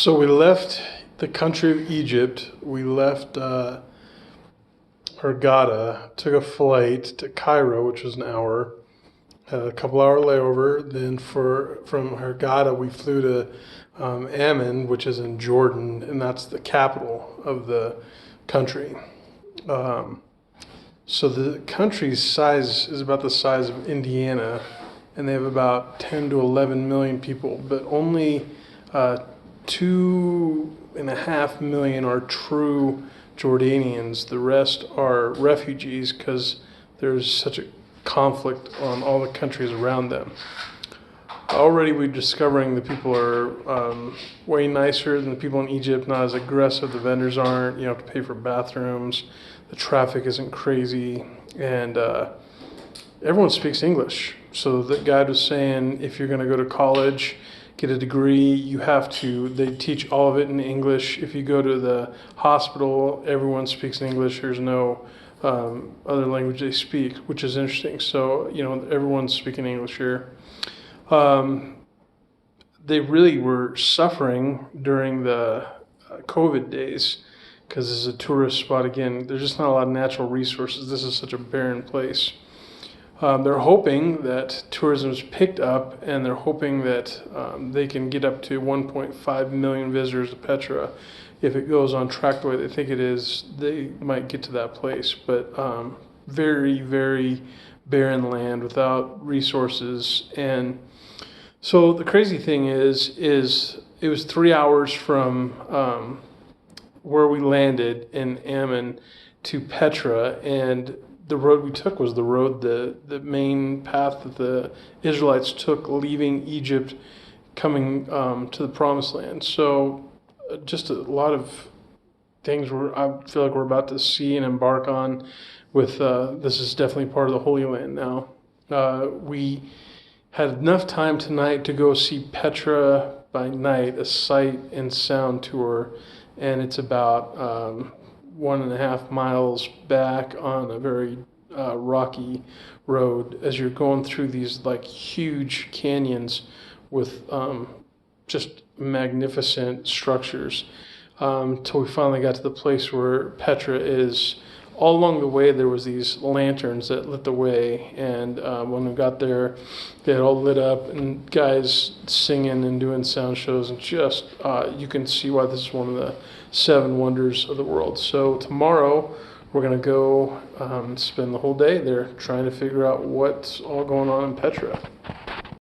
So we left the country of Egypt. We left Hurghada, took a flight to Cairo, which was an hour, had a couple hour layover. Then from Hurghada, we flew to Amman, which is in Jordan, and that's the capital of the country. Um, so the country's size is about the size of Indiana, and they have about 10 to 11 million people, but only 2.5 million are true Jordanians. The rest are refugees because there's such a conflict on all the countries around them. Already we're discovering the people are way nicer than the people in Egypt, not as aggressive. The vendors aren't. You don't have to pay for bathrooms. The traffic isn't crazy. And everyone speaks English. So the guide was saying if you're going to go to college, get a degree, they teach all of it in English. If you go to the hospital, everyone speaks English. There's no other language they speak, which is interesting. So, everyone's speaking English here. They really were suffering during the COVID days because this is a tourist spot. Again, there's just not a lot of natural resources. This is such a barren place. They're hoping that tourism is picked up, and they're hoping that they can get up to 1.5 million visitors to Petra. If it goes on track the way they think it is, they might get to that place. But very, very barren land without resources. And so the crazy thing is it was 3 hours from where we landed in Amman to Petra, and the road we took was the main path that the Israelites took leaving Egypt, coming to the Promised Land. So just a lot of things I feel like we're about to see and embark on with this is definitely part of the Holy Land now. We had enough time tonight to go see Petra by night, a sight and sound tour, and it's about 1.5 miles back on a very rocky road as you're going through these like huge canyons with just magnificent structures till we finally got to the place where Petra is. All along the way there was these lanterns that lit the way, and when we got there they had all lit up and guys singing and doing sound shows, and just you can see why this is one of the 7 wonders of the world. So tomorrow we're going to go spend the whole day there trying to figure out what's all going on in Petra.